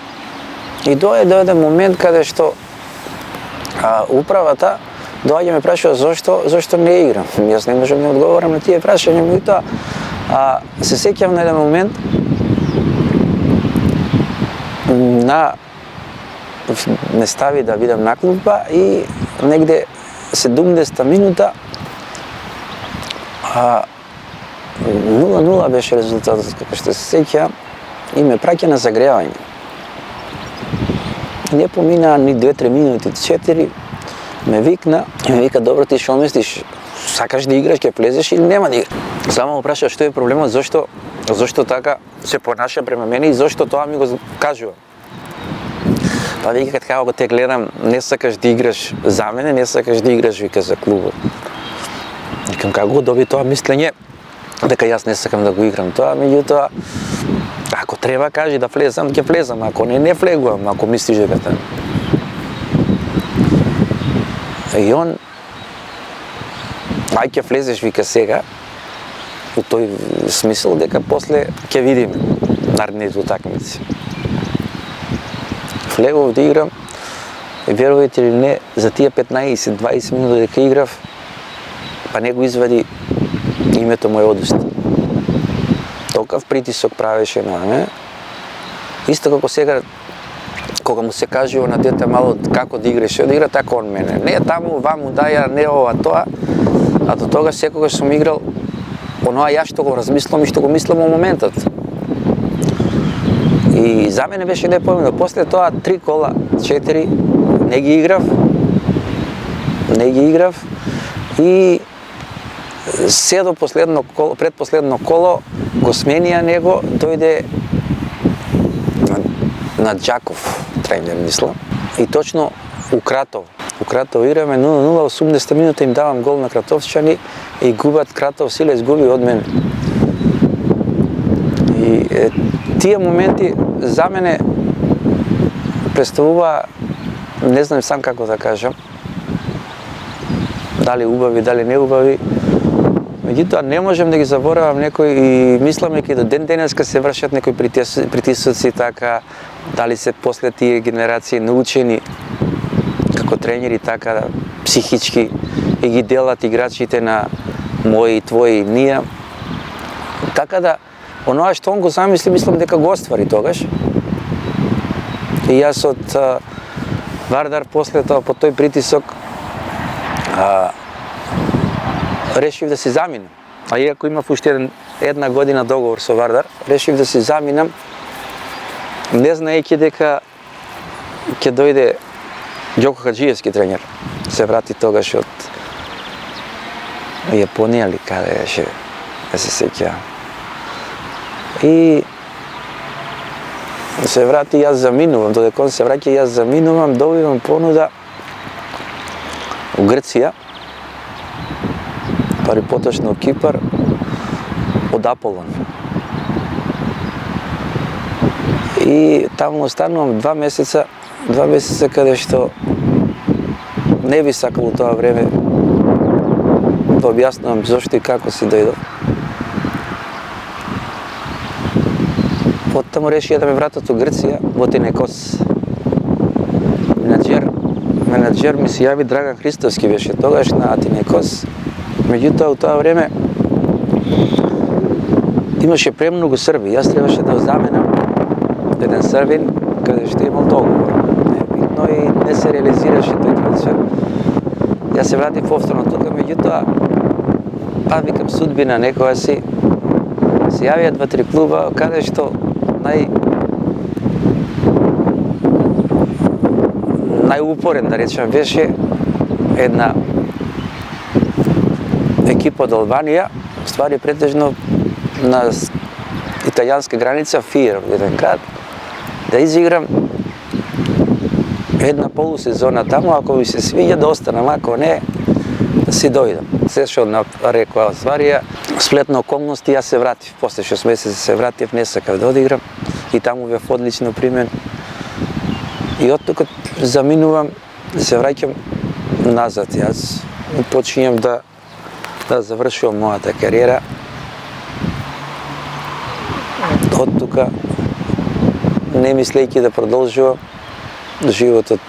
и дојде момент каде што управата доаѓа ме прашува зошто не играм. Јас не можам да одговорам на тие прашања, меѓутоа се сеќавам на еден момент ме стави да бидам на клупа и негде 70-та минута 0-0 беше резултатот, како што се сеќавам, и ме праќа на загревање. Не поминаа ни 2-3 минути, 4, ме викна и ме вика: добро, ти што мислиш, сакаш да играш, ќе влезеш или нема да играш? Само му праша што е проблемот, зошто така се понаша према мене и зошто тоа ми го кажува. Па вика, како те гледам, не сакаш да играш за мене, не сакаш да играш, вика, за клубот. Викам, како го доби тоа мислење дека јас не сакам да го играм тоа, меѓутоа, ако треба кажи да влезам, ќе влезам, ако не влегувам, ако мислиш дека така. И он, ќе влезеш, вика, сега, у тој смисол дека после ќе видиме наредните утакмици. Влегов да играм и верувате или не, за тие 15-20 минути дека играв, па не го извади името мој одуста. Токав притисок правеше на мене. Исто како сега, кога му се кажува на дете мало како да играше, да игра така он мене. Не таму, ваму даја, не ова, тоа. А до тогаш секогаш сум играл оноа јас што го размислам и што го мислам во моментот. И за мене беше непојмно. После тоа 3 кола, 4, не ги играв и се до предпоследно коло го сменија него, дојде на Джаков тренер, мислам. И точно у Кратов играме 0-0, 80 минута им давам гол на кратовчани и губат Кратов, силе изгуби од мене. И тие моменти за мене представува, не знам сам како да кажам, дали убави, дали не убави. Меѓутоа не можам да ги заборавам некои и мислам дека до ден денеска се вршат некои притисоци така, дали се после тие генерации научени како тренери така психички и ги делат играчите на мои, твои, ние. Така да оноа што он го замисли, мислам дека го оствари тогаш. И јас од Вардар после тоа по тој притисок решив да си заминам. А иако имав уште една година договор со Вардар, решив да си заминам, не знаејќи дека ќе дојде Ѓоко Хаџиевски тренер. Се врати тогаш од Јапонија или каде беше, да се сеќавам. И се врати, јас заминувам, додека он се враќа, јас заминувам, добивам понуда у Грција, пари поточно Кипар, од Аполон. И таму останувам 2 месеца каде што не би сакал у тоа време да објаснувам зошто и како си дојдов. Оттаму решија да ме вратат у Грција, во Тенекос. Менаџер ми се јави, Драган Христовски беше тогаш на Атинекос. Меѓутоа, у тоа време имаше премногу Срби. Јас требаше да заменам еден србин каде што имал договор. Но и не се реализираше тој трансфер. Јас се вратив повторно тука, меѓутоа, викам судбина, некоја се јавија 2-3 клуба каде што најупорен, да речем, беше една екипа од Албанија, ствари претежно на италијанска граница, Фиер, еден град, да изиграм една полусезона таму, ако ми се свиѓа да останам, ако не, да си дојдам. Се што рекоа стварија, сплет на околности, јас се вратив. После 6 месеци се вратив, не сакав да одиграм и таму бев одлично примен. И од тука заминувам, се враќам назад. Јас почињам да завршувам мојата кариера. Од тука, не мислејќи да продолжувам, животот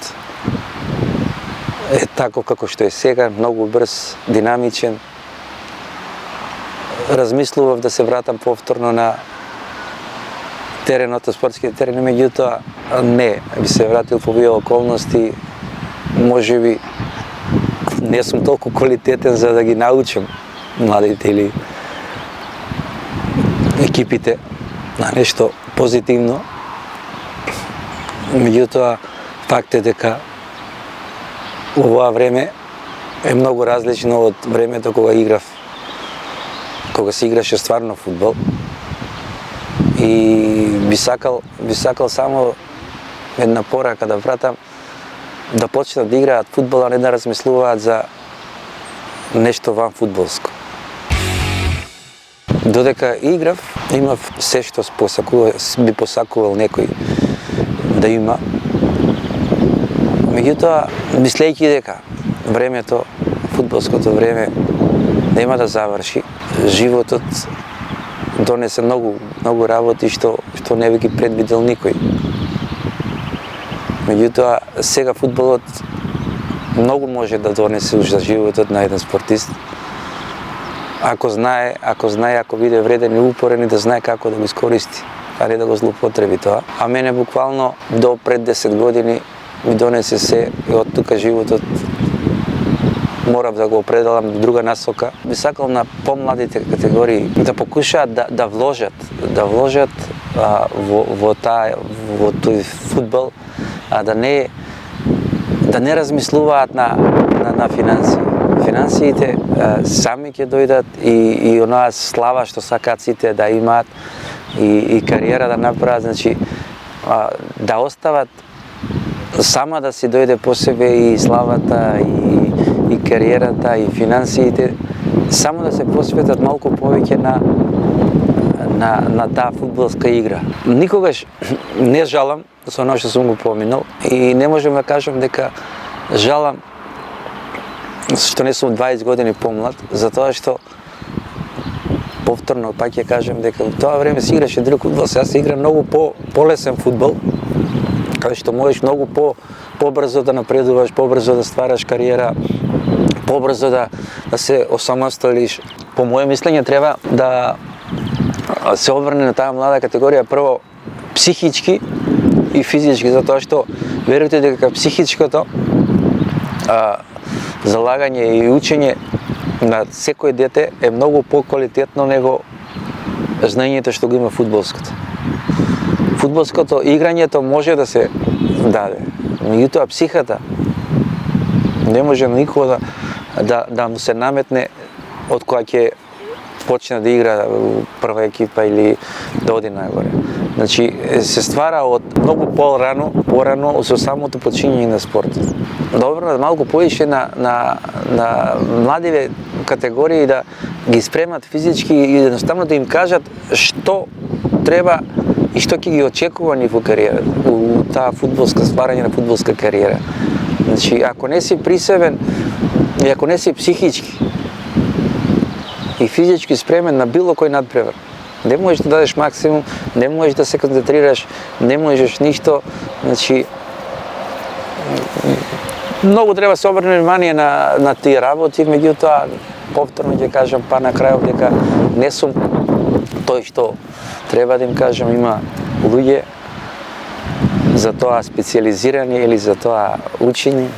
е тако како што е сега, многу брз, динамичен. Размислував да се вратам повторно на теренот, спортските терени, меѓутоа не, би се вратил по овие околности, можеби не сум толку квалитетен за да ги научам младите или екипите на нешто позитивно. Меѓутоа, факт е дека овоа време е многу различно од времето кога се играше стварно фудбал. И би сакал само една порака да вратам, да почнат да играат фудбал, а не да размислуваат за нешто ван фудбалско. Додека играв, имав се што би посакувал некој да има. Меѓутоа, мислејќи дека времето, фудбалското време, нема да заврши, животот донесе многу работи што не би ги предвидел никој. Меѓутоа, сега фудбалот многу може да донесе уж за животот на еден спортист. Ако биде вреден и упорен и да знае како да го искористи, а не да го злоупотреби тоа. А мене буквално до пред 10 години ми донесе се и од тука животот морав да го определам во друга насока. Би сакал на помладите категории да покушаат да вложат во тој фудбал, а да не размислуваат на финансии. Финансиите сами ќе дојдат и онаа слава што сакаат сите да имаат и кариера да направат, значи да остават сама да си дојде по себе и славата и кариерата и финансиите, само да се посветат малку повеќе на таа фудбалска игра. Никогаш не жалам со оно што сум го поминал и не можам да кажам дека жалам што не сум 20 години помлад, затоа што повторно пак ќе кажам дека во тоа време се играше друг фудбал, сега се игра многу полесен фудбал, каде што можеш многу побрзо да напредуваш, побрзо да ствараш кариера, побрзо да се осамосталиш. По моје мислење треба да се обрне на таа млада категорија прво психички и физички, затоа што верувате дека психичкото залагање и учење на секој дете е многу поквалитетно него знаењето што го има фудбалското. Фудбалското играњето може да се даде, меѓутоа психата не може никога да му се наметне од која ќе почне да игра у прва екипа или да оди нагоре. Значи, се ствара од многу порано со самото почињање на спортот. Да обрнат малку повише на младиве категории да ги спремат физички и едноставно да им кажат што треба и што ќе ги очекува нив во кариера, у таа фудбалска стварање на фудбалска кариера. Значи, ако не си присебен и ако не си психички и физички спремен на било кој надпревар, не можеш да дадеш максимум, не можеш да се концентрираш, не можеш ништо. Значи, многу треба се обрне внимание на тие работи, меѓутоа повторно ќе кажам па на крајот дека не сум тој што треба да им кажам, има луѓе за тоа специализирани или за тоа учени.